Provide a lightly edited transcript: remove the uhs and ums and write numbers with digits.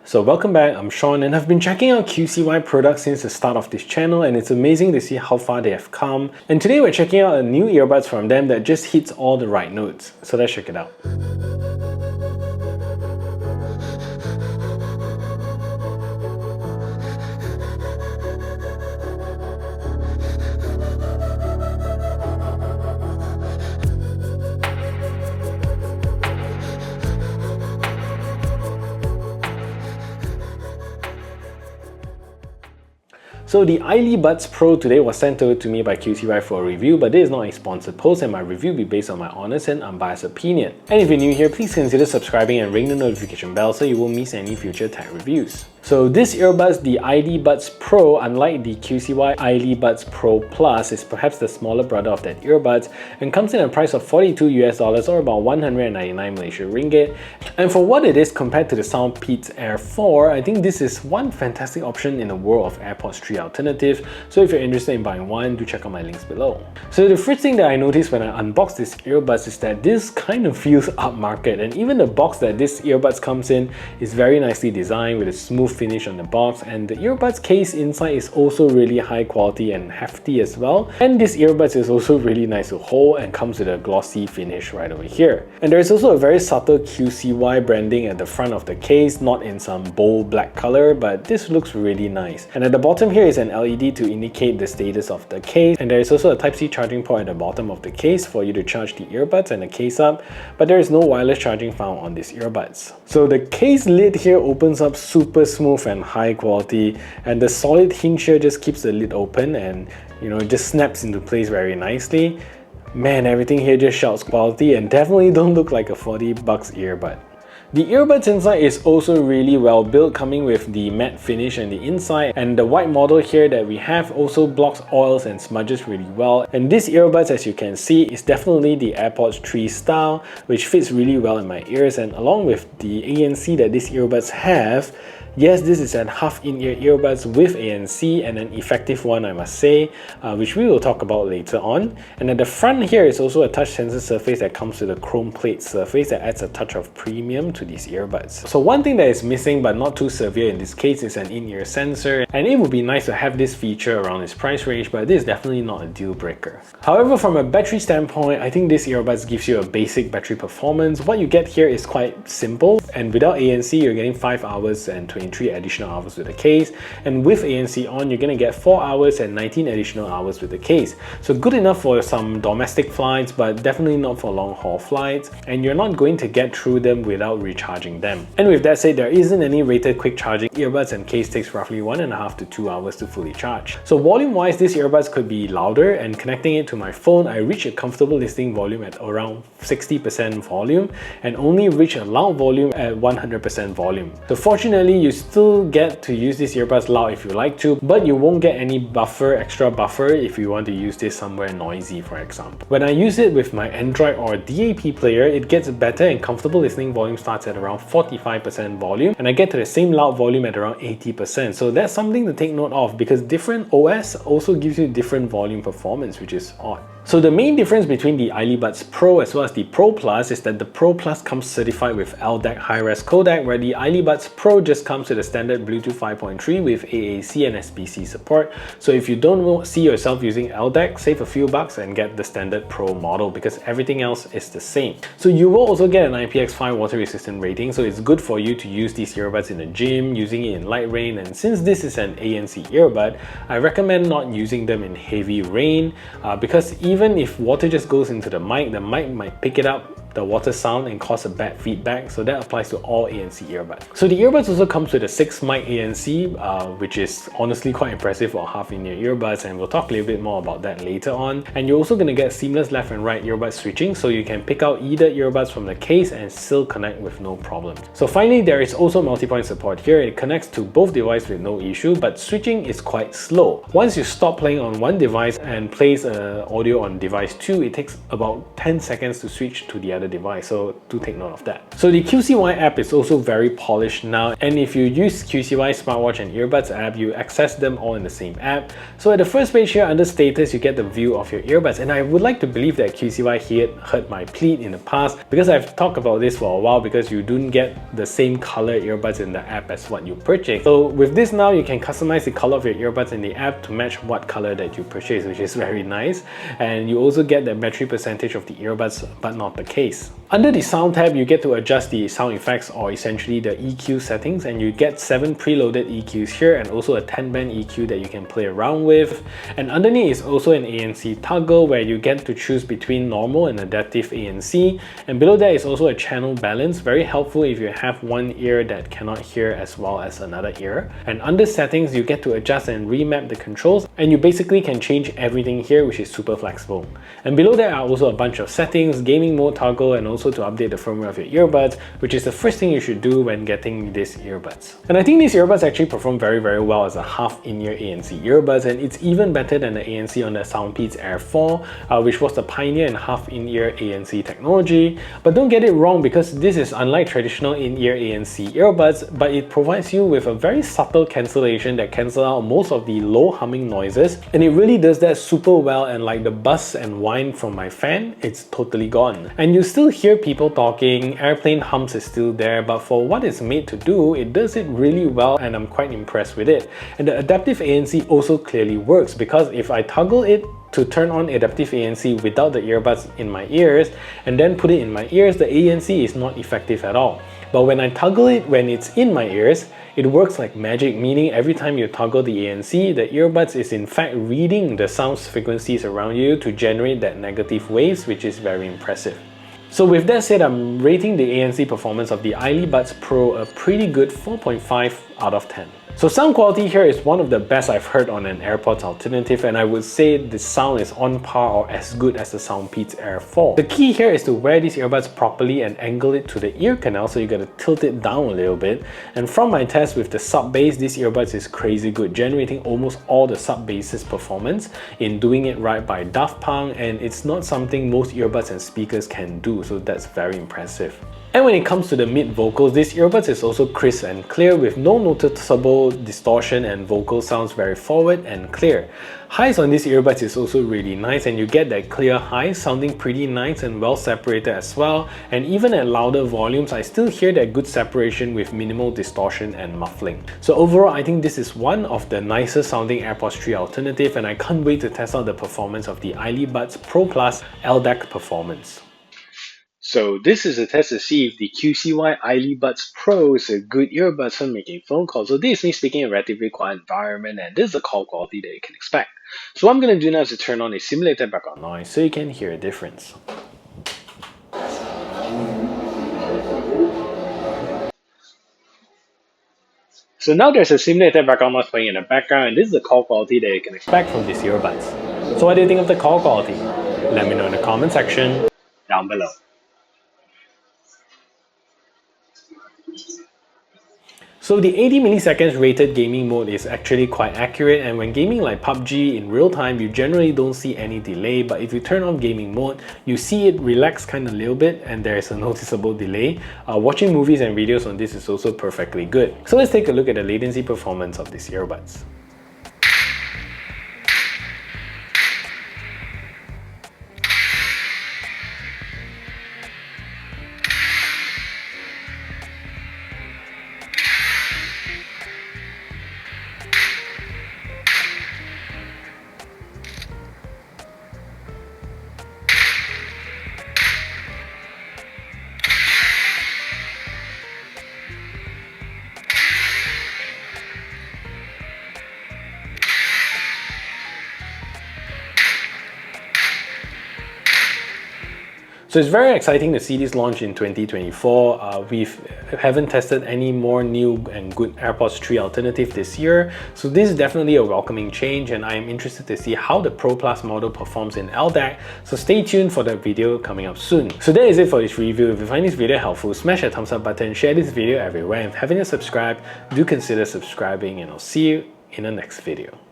So welcome back, I'm Sean and I've been checking out QCY products since the start of this channel and it's amazing to see how far they have come. And today we're checking out a new earbuds from them that just hits all the right notes. So let's check it out. So the Ailybuds Pro today was sent over to me by QCY for a review, but this is not a sponsored post and my review will be based on my honest and unbiased opinion. And if you're new here, please consider subscribing and ring the notification bell so you won't miss any future tech reviews. So this earbuds, the Ailybuds Pro, unlike the QCY Ailybuds Pro Plus, is perhaps the smaller brother of that earbuds and comes in a price of $42 US or about 199 Malaysian ringgit. And for what it is compared to the Soundpeats Air 4, I think this is one fantastic option in the world of AirPods 3 alternative. So if you're interested in buying one, do check out my links below. So the first thing that I noticed when I unboxed this earbuds is that this kind of feels upmarket, and even the box that this earbuds comes in is very nicely designed with a smooth finish on the box, and the earbuds case inside is also really high quality and hefty as well. And this earbuds is also really nice to hold and comes with a glossy finish right over here. And there is also a very subtle QCY branding at the front of the case, not in some bold black color, but this looks really nice. And at the bottom here is an LED to indicate the status of the case, and there is also a Type-C charging port at the bottom of the case for you to charge the earbuds and the case up, but there is no wireless charging found on this earbuds. So the case lid here opens up super smooth and high quality, and the solid hinge here just keeps the lid open and it just snaps into place very nicely. Man, everything here just shouts quality and definitely don't look like a 40 bucks earbud. The earbuds inside is also really well built, coming with the matte finish on the inside, and the white model here that we have also blocks oils and smudges really well. And this earbuds, as you can see, is definitely the AirPods 3 style, which fits really well in my ears. And along with the ANC that these earbuds have, yes, this is an half in-ear earbuds with ANC, and an effective one, I must say, which we will talk about later on. And at the front here is also a touch sensor surface that comes with a chrome plate surface that adds a touch of premium to these earbuds. So one thing that is missing but not too severe in this case is an in-ear sensor, and it would be nice to have this feature around this price range, but this is definitely not a deal breaker. However, from a battery standpoint, I think this earbuds gives you a basic battery performance. What you get here is quite simple, and without ANC you're getting 5 hours and 23 additional hours with the case, and with ANC on you're going to get 4 hours and 19 additional hours with the case. So good enough for some domestic flights, but definitely not for long haul flights, and you're not going to get through them without recharging them. And with that said, there isn't any rated quick charging. Earbuds and case takes roughly 1.5 to 2 hours to fully charge. So volume wise, this earbuds could be louder, and connecting it to my phone I reach a comfortable listening volume at around 60% volume and only reach a loud volume at 100% volume. So fortunately you still get to use this earbuds loud if you like to, but you won't get any extra buffer if you want to use this somewhere noisy, for example. When I use it with my Android or DAP player, it gets better, and comfortable listening volume starts at around 45% volume, and I get to the same loud volume at around 80%. So that's something to take note of, because different OS also gives you different volume performance, which is odd. So the main difference between the Ailybuds Pro as well as the Pro Plus is that the Pro Plus comes certified with LDAC high-res codec, where the Ailybuds Pro just comes with a standard Bluetooth 5.3 with AAC and SBC support. So if you don't see yourself using LDAC, save a few bucks and get the standard Pro model, because everything else is the same. So you will also get an IPX5 water resistant rating, so it's good for you to use these earbuds in the gym, using it in light rain. And since this is an ANC earbud, I recommend not using them in heavy rain, because even if water just goes into the mic might pick it up, the water sound, and cause a bad feedback. So that applies to all ANC earbuds. So the earbuds also comes with a 6 mic ANC, which is honestly quite impressive for half in-ear earbuds, and we'll talk a little bit more about that later on. And you're also going to get seamless left and right earbud switching, so you can pick out either earbuds from the case and still connect with no problem. So finally, there is also multi-point support here. It connects to both devices with no issue, but switching is quite slow. Once you stop playing on one device and place audio on device 2, it takes about 10 seconds to switch to the other other device, so do take note of that. So the QCY app is also very polished now, and if you use QCY smartwatch and earbuds app, you access them all in the same app. So at the first page here under status, you get the view of your earbuds, and I would like to believe that QCY here heard my plea in the past, because I've talked about this for a while, because you don't get the same color earbuds in the app as what you purchase. So with this now, you can customize the color of your earbuds in the app to match what color that you purchase, which is very nice. And you also get the battery percentage of the earbuds, but not the case. Under the sound tab, you get to adjust the sound effects, or essentially the EQ settings, and you get 7 preloaded EQs here and also a 10-band EQ that you can play around with. And underneath is also an ANC toggle where you get to choose between normal and adaptive ANC. And below that is also a channel balance, very helpful if you have one ear that cannot hear as well as another ear. And under settings, you get to adjust and remap the controls, and you basically can change everything here, which is super flexible. And below that are also a bunch of settings, gaming mode toggle, and also to update the firmware of your earbuds, which is the first thing you should do when getting these earbuds. And I think these earbuds actually perform very well as a half in-ear ANC earbuds, and it's even better than the ANC on the Soundpeats Air 4, which was the pioneer in half in-ear ANC technology. But don't get it wrong, because this is unlike traditional in-ear ANC earbuds, but it provides you with a very subtle cancellation that cancels out most of the low humming noises, and it really does that super well. And like the buzz and whine from my fan, it's totally gone. And you still hear people talking, airplane hums is still there, but for what it's made to do, it does it really well, and I'm quite impressed with it. And the adaptive ANC also clearly works, because if I toggle it to turn on adaptive ANC without the earbuds in my ears and then put it in my ears, the ANC is not effective at all. But when I toggle it when it's in my ears, it works like magic, meaning every time you toggle the ANC, the earbuds is in fact reading the sound frequencies around you to generate that negative waves, which is very impressive. So with that said, I'm rating the ANC performance of the Ailybuds Pro a pretty good 4.5 out of 10. So sound quality here is one of the best I've heard on an AirPods alternative, and I would say the sound is on par or as good as the Soundpeats Air 4. The key here is to wear these earbuds properly and angle it to the ear canal, so you gotta tilt it down a little bit. And from my test with the sub bass, these earbuds is crazy good, generating almost all the sub bass's performance in doing it right by Daft Punk, and it's not something most earbuds and speakers can do, so that's very impressive. And when it comes to the mid vocals, this earbuds is also crisp and clear with no noticeable distortion, and vocal sounds very forward and clear. Highs on these earbuds is also really nice, and you get that clear high sounding pretty nice and well separated as well. And even at louder volumes, I still hear that good separation with minimal distortion and muffling. So overall, I think this is one of the nicer sounding AirPods 3 alternative, and I can't wait to test out the performance of the Ailybuds Pro Plus LDAC Performance. So this is a test to see if the QCY Ailybuds Pro is a good earbuds for making phone calls. So this is me speaking in a relatively quiet environment, and this is the call quality that you can expect. So what I'm going to do now is to turn on a simulated background noise so you can hear a difference. So now there's a simulated background noise playing in the background, and this is the call quality that you can expect from these earbuds. So what do you think of the call quality? Let me know in the comment section down below. So the 80 milliseconds rated gaming mode is actually quite accurate, and when gaming like PUBG in real time, you generally don't see any delay, but if you turn on gaming mode, you see it relax kind of a little bit and there is a noticeable delay. Watching movies and videos on this is also perfectly good. So let's take a look at the latency performance of these earbuds. So it's very exciting to see this launch in 2024. We haven't tested any more new and good AirPods 3 alternative this year. So this is definitely a welcoming change, and I am interested to see how the Pro Plus model performs in LDAC. So stay tuned for that video coming up soon. So that is it for this review. If you find this video helpful, smash that thumbs up button, share this video everywhere, and if you haven't yet subscribed, do consider subscribing, and I'll see you in the next video.